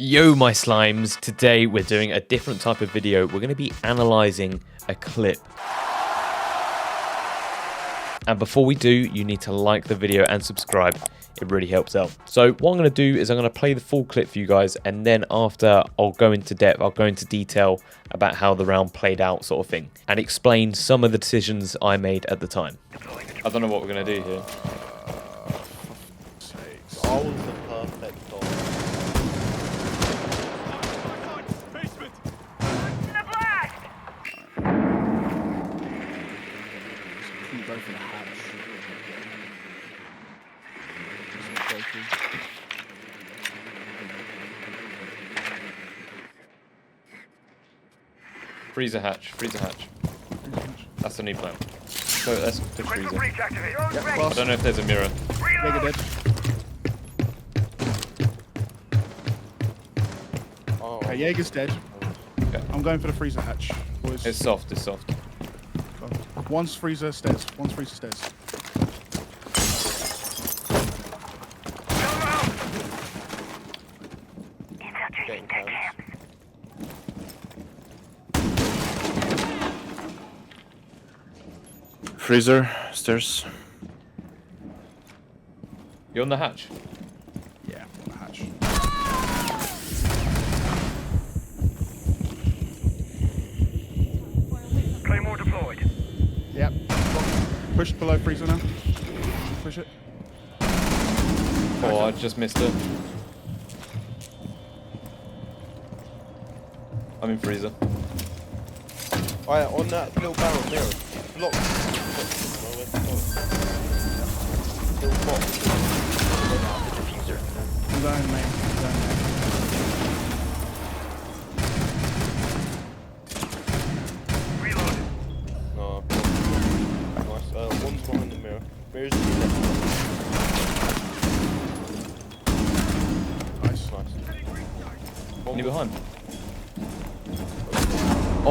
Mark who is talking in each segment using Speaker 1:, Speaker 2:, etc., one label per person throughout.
Speaker 1: Yo my slimes, today we're doing a different type of video. We're going to be analysing a clip. And before we do, you need to like the video and subscribe. It really helps out. So what I'm going to do is I'm going to play the full clip for you guys, and then after I'll go into depth, I'll go into detail about how the round played out sort of thing, and explain some of the decisions I made at the time. I don't know what we're going to do here.
Speaker 2: All was the perfect dog.
Speaker 3: Can you go for the hatch?
Speaker 1: Freezer hatch, freezer hatch. That's the new plan. So let's push freezer. I don't know if there's a mirror.
Speaker 3: Mega dead.
Speaker 2: Oh,
Speaker 3: Okay, Jaeger's dead.
Speaker 1: Okay.
Speaker 3: I'm going for the freezer hatch, boys.
Speaker 1: It's soft, it's soft.
Speaker 3: One's freezer stairs. One's freezer stairs.
Speaker 2: getting close.
Speaker 4: Freezer, stairs.
Speaker 1: You're on the hatch.
Speaker 3: Yeah, on the hatch.
Speaker 5: Claymore deployed.
Speaker 3: Yep. Push below freezer now. Push it.
Speaker 1: Oh, I just missed it. I'm in freezer.
Speaker 2: Oh yeah, on that little barrel mirror. Block. Little box.
Speaker 3: I'm going main. I'm going main.
Speaker 5: Reloaded.
Speaker 2: No. Nice. One's behind the mirror. Mirror's to the left.
Speaker 3: Nice.
Speaker 2: Nice.
Speaker 1: Any behind?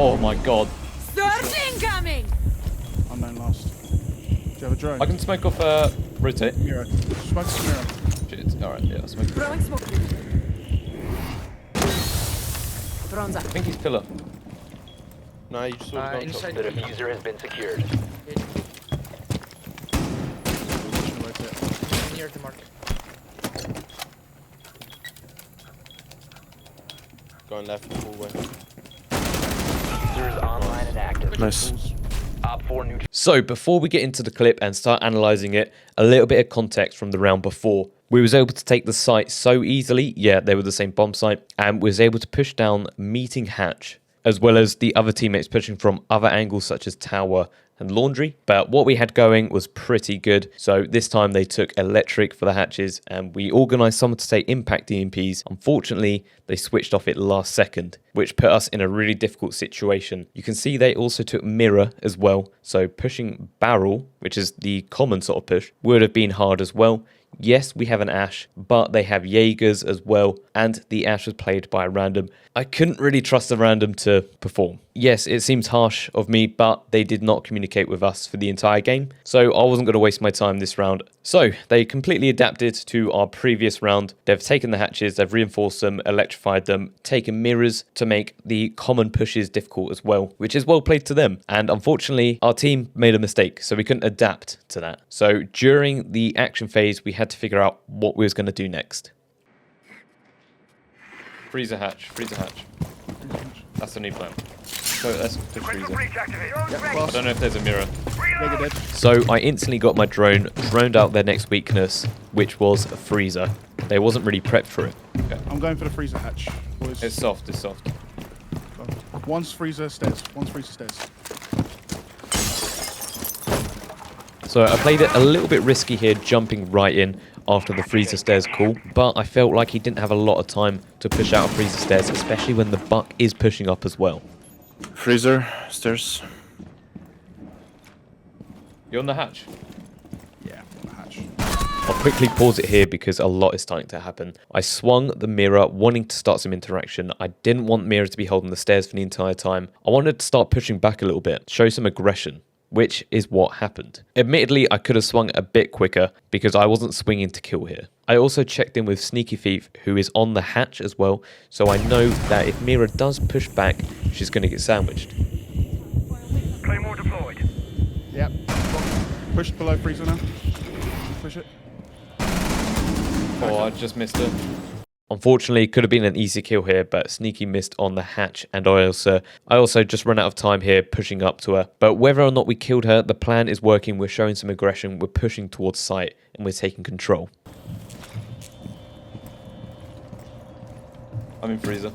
Speaker 1: Oh my god.
Speaker 6: Surge incoming!
Speaker 3: Unknown last. Do you have a drone?
Speaker 1: I can smoke off rotate.
Speaker 3: Mirror. Smoke the mirror.
Speaker 1: Shit. Alright, yeah, smoke.
Speaker 6: Throwing smoke. Drones
Speaker 1: I
Speaker 6: up.
Speaker 1: think he's pillar.
Speaker 2: No, you just saw the
Speaker 5: Inside
Speaker 2: gun.
Speaker 5: the diffuser has been secured. Near the market.
Speaker 2: Going left, hallway.
Speaker 5: Diffuser is online and active.
Speaker 4: Nice.
Speaker 5: Op 4 neutral.
Speaker 1: So before we get into the clip and start analysing it, a little bit of context from the round before. We was able to take the site so easily, yeah, they were the same bomb site, and was able to push down meeting hatch, as well as the other teammates pushing from other angles such as tower and laundry. But what we had going was pretty good. So this time they took electric for the hatches, and we organised someone to take impact DMPs. Unfortunately, they switched off it last second, which put us in a really difficult situation. You can see they also took mirror as well. So pushing barrel, which is the common sort of push, would have been hard as well. Yes, we have an Ash, but they have Jaegers as well, and the Ash was played by a random. I couldn't really trust the random to perform. Yes, it seems harsh of me, but they did not communicate with us for the entire game, so I wasn't going to waste my time this round. So, they completely adapted to our previous round. They've taken the hatches, they've reinforced them, electrified them, taken mirrors to make the common pushes difficult as well, which is well played to them. And unfortunately, our team made a mistake, so we couldn't adapt to that. So, during the action phase, we had to figure out what we was going to do next. Freezer hatch, freezer hatch. That's the new plan. So let's push freezer.
Speaker 5: Breach activated.
Speaker 1: I don't know if there's a mirror.
Speaker 3: Mega dead.
Speaker 1: So I instantly got my drone, droned out their next weakness, which was a freezer. They wasn't really prepped for it. Okay.
Speaker 3: I'm going for the freezer hatch, boys.
Speaker 1: It's soft, it's soft.
Speaker 3: One's freezer stairs. One's freezer stairs.
Speaker 1: So I played it a little bit risky here, jumping right in after the freezer stairs call, but I felt like he didn't have a lot of time to push out of freezer stairs, especially when the buck is pushing up as well.
Speaker 4: Freezer, stairs.
Speaker 1: You're on the hatch.
Speaker 3: Yeah, on the hatch.
Speaker 1: I'll quickly pause it here because a lot is starting to happen. I swung the mirror, wanting to start some interaction. I didn't want mirror to be holding the stairs for the entire time. I wanted to start pushing back a little bit, show some aggression. which is what happened. Admittedly, I could have swung a bit quicker because I wasn't swinging to kill here. I also checked in with Sneaky Thief, who is on the hatch as well, so I know that if Mira does push back, she's going to get sandwiched.
Speaker 5: Claymore deployed.
Speaker 3: Yep. Push below freezer now. Push it.
Speaker 1: Oh, I just missed it. Unfortunately, it could have been an easy kill here, but Sneaky missed on the hatch, and I also just ran out of time here pushing up to her. But whether or not we killed her, the plan is working. We're showing some aggression, we're pushing towards site, and we're taking control. I'm in freezer.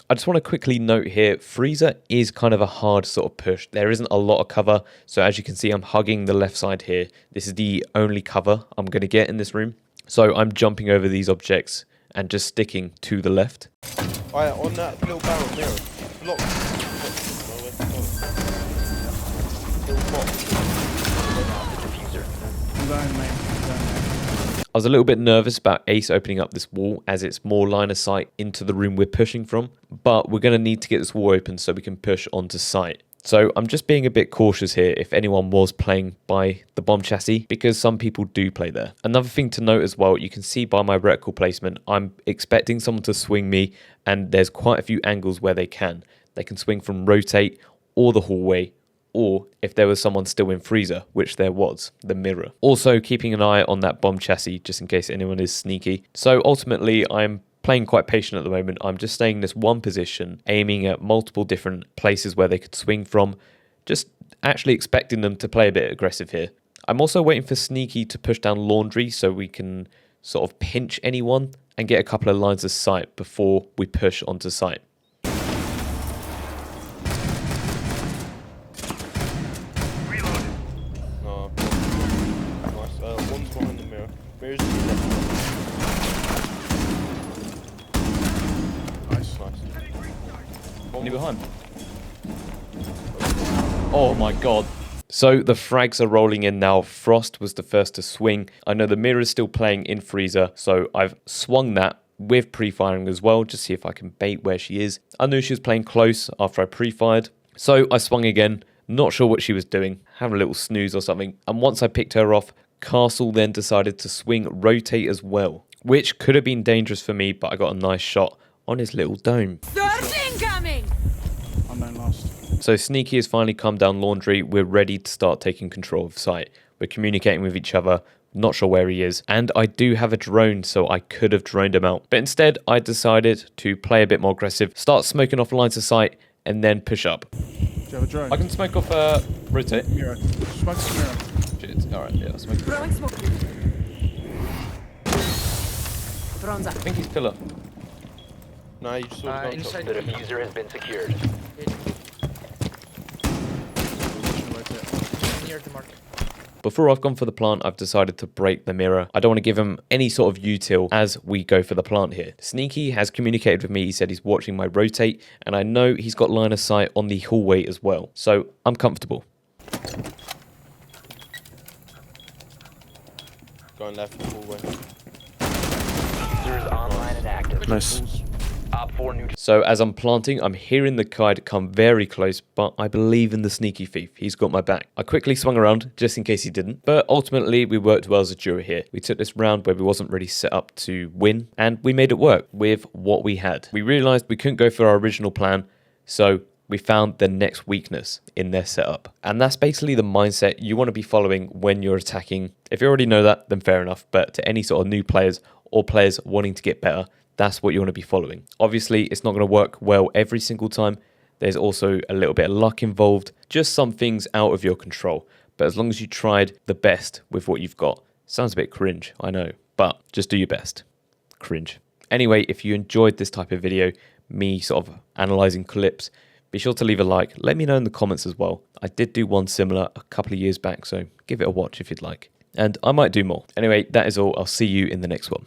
Speaker 1: I just want to quickly note here, freezer is kind of a hard sort of push. There isn't a lot of cover, so as you can see, I'm hugging the left side here. This is the only cover I'm going to get in this room. So I'm jumping over these objects and just sticking to the left.
Speaker 2: Alright, on that little barrel mirror. Block. Little box.
Speaker 3: I'm going, mate. I'm going, mate.
Speaker 1: I was a little bit nervous about Ace opening up this wall as it's more line of sight into the room we're pushing from, but we're going to need to get this wall open so we can push onto site. So I'm just being a bit cautious here if anyone was playing by the bomb chassis, because some people do play there. Another thing to note as well, you can see by my reticle placement, I'm expecting someone to swing me, and there's quite a few angles where they can. They can swing from rotate or the hallway, or if there was someone still in freezer, which there was, the mirror. Also keeping an eye on that bomb chassis just in case anyone is sneaky. So ultimately I'm playing quite patient at the moment. I'm just staying in this one position, aiming at multiple different places where they could swing from, just actually expecting them to play a bit aggressive here. I'm also waiting for Sneaky to push down laundry so we can sort of pinch anyone and get a couple of lines of sight before we push onto site.
Speaker 2: No. Nice. One's behind the mirror. Mirror's to the left.
Speaker 3: Nice.
Speaker 1: Any behind? Oh my god. So the frags are rolling in now. Frost was the first to swing. I know the mirror is still playing in freezer, so I've swung that with pre-firing as well, just see if I can bait where she is. I knew she was playing close after I pre-fired, so I swung again. Not sure what she was doing, having a little snooze or something. And once I picked her off, Castle then decided to swing rotate as well, which could have been dangerous for me, but I got a nice shot on his little dome.
Speaker 6: Surge incoming!
Speaker 3: I'm going last.
Speaker 1: So Sneaky has finally come down laundry. We're ready to start taking control of site. We're communicating with each other. Not sure where he is. And I do have a drone, so I could have droned him out. But instead, I decided to play a bit more aggressive, start smoking off lines of sight, and then push up.
Speaker 3: Do you have a drone?
Speaker 1: I can smoke off rotate.
Speaker 3: Mirror. Smoke the mirror.
Speaker 1: Shit. Alright, yeah, I'll smoke.
Speaker 6: Throwing smoke. Bronze
Speaker 1: I think he's pillar.
Speaker 2: Nah, you just saw the
Speaker 5: The diffuser has been secured.
Speaker 7: Near the market.
Speaker 1: Before I've gone for the plant, I've decided to break the mirror. I don't want to give him any sort of util as we go for the plant here. Sneaky has communicated with me. He said he's watching my rotate, and I know he's got line of sight on the hallway as well. So I'm comfortable.
Speaker 2: Going left the hallway.
Speaker 5: Diffuser is online and active.
Speaker 4: Nice.
Speaker 5: Op 4 neutral.
Speaker 1: So as I'm planting, I'm hearing the kite come very close, but I believe in the Sneaky Thief. He's got my back. I quickly swung around just in case he didn't, but ultimately we worked well as a duo here. We took this round where we wasn't really set up to win, and we made it work with what we had. We realized we couldn't go for our original plan, so we found the next weakness in their setup. And that's basically the mindset you want to be following when you're attacking. If you already know that, then fair enough, but to any sort of new players or players wanting to get better, that's what you want to be following. Obviously, it's not going to work well every single time. There's also a little bit of luck involved, just some things out of your control. But as long as you tried the best with what you've got, sounds a bit cringe, I know, but just do your best. Cringe. Anyway, if you enjoyed this type of video, me sort of analyzing clips, be sure to leave a like. Let me know in the comments as well. I did do one similar a couple of years back, so give it a watch if you'd like. And I might do more. Anyway, that is all. I'll see you in the next one.